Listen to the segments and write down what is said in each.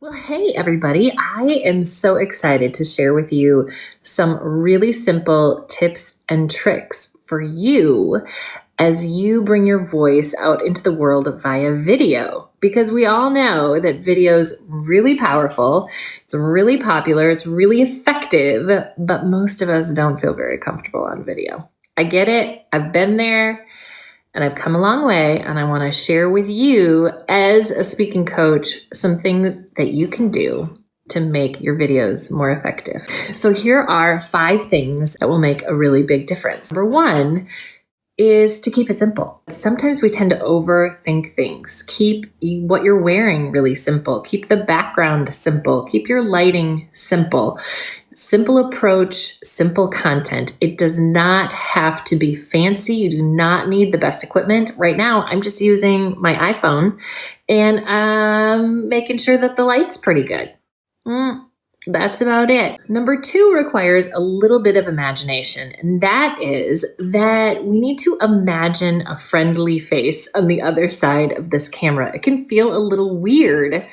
Well, hey, everybody. I am so excited to share with you some really simple tips and tricks for you as you bring your voice out into the world via video. Because we all know that video is really powerful, it's really popular, it's really effective, but most of us don't feel very comfortable on video. I get it. I've been there. And I've come a long way, and I want to share with you, as a speaking coach, some things that you can do to make your videos more effective. So here are 5 things that will make a really big difference. Number 1 is to keep it simple. Sometimes we tend to overthink things. Keep what you're wearing really simple. Keep the background simple. Keep your lighting simple. Simple approach, simple content. It does not have to be fancy. You do not need the best equipment. Right now, I'm just using my iPhone and I'm making sure that the light's pretty good. That's about it. Number 2 requires a little bit of imagination, and that is that we need to imagine a friendly face on the other side of this camera. It can feel a little weird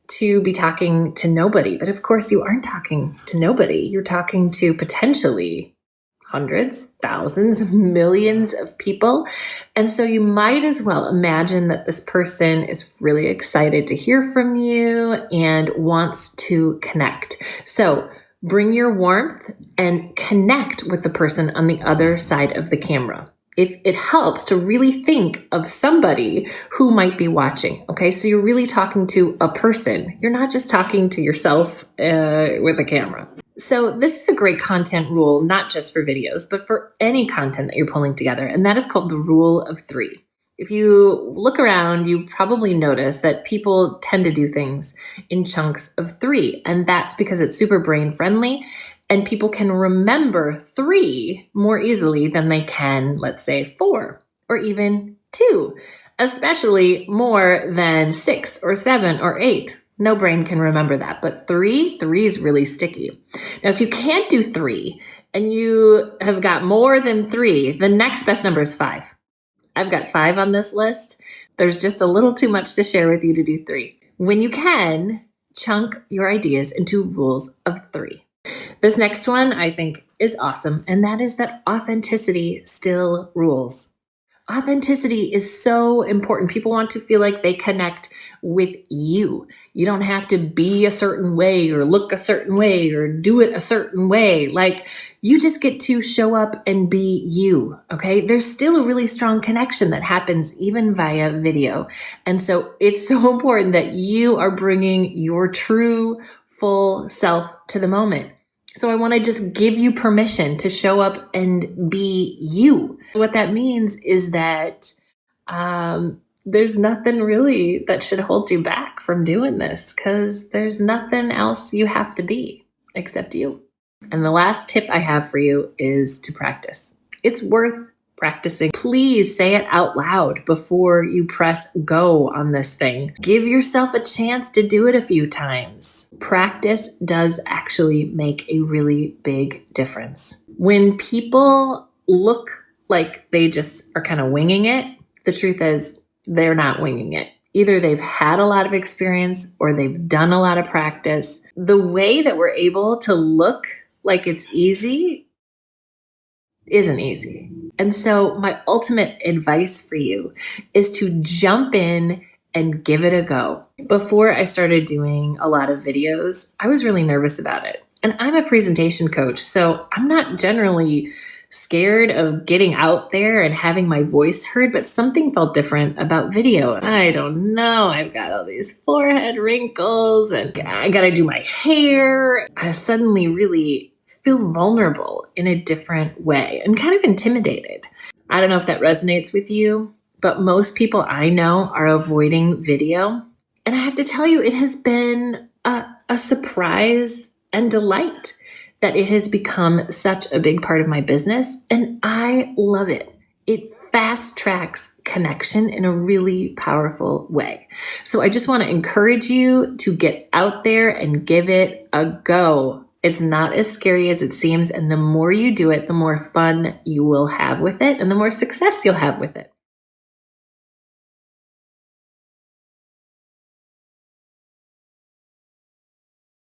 to be talking to nobody, but of course you aren't talking to nobody. You're talking to potentially hundreds, thousands, millions of people. And so you might as well imagine that this person is really excited to hear from you and wants to connect. So bring your warmth and connect with the person on the other side of the camera. If it helps to really think of somebody who might be watching, okay? So you're really talking to a person. You're not just talking to yourself with a camera. So this is a great content rule, not just for videos, but for any content that you're pulling together, and that is called the rule of 3. If you look around, you probably notice that people tend to do things in chunks of 3, and that's because it's super brain friendly. And people can remember 3 more easily than they can, let's say, 4 or even 2, especially more than 6 or 7 or 8. No brain can remember that. But 3 is really sticky. Now, if you can't do 3 and you have got more than 3, the next best number is 5. I've got 5 on this list. There's just a little too much to share with you to do 3. When you can, chunk your ideas into rules of 3. This next one I think is awesome, and that is that authenticity still rules. Authenticity is so important. People want to feel like they connect with you. You don't have to be a certain way or look a certain way or do it a certain way. Like, you just get to show up and be you, okay? There's still a really strong connection that happens even via video. And so it's so important that you are bringing your true, full self to the moment. So I want to just give you permission to show up and be you. What that means is that there's nothing really that should hold you back from doing this, because there's nothing else you have to be except you. And the last tip I have for you is to practice. It's worth practicing. Please say it out loud before you press go on this thing. Give yourself a chance to do it a few times. Practice does actually make a really big difference. When people look like they just are kind of winging it, the truth is they're not winging it. Either they've had a lot of experience or they've done a lot of practice. The way that we're able to look like it's easy isn't easy. And so my ultimate advice for you is to jump in and give it a go. Before I started doing a lot of videos, I was really nervous about it. And I'm a presentation coach, so I'm not generally scared of getting out there and having my voice heard, but something felt different about video. I don't know, I've got all these forehead wrinkles and I gotta do my hair. I suddenly really feel vulnerable in a different way and kind of intimidated. I don't know if that resonates with you, but most people I know are avoiding video. And I have to tell you, it has been a surprise and delight that it has become such a big part of my business. And I love it. It fast tracks connection in a really powerful way. So I just want to encourage you to get out there and give it a go. It's not as scary as it seems, and the more you do it, the more fun you will have with it, and the more success you'll have with it.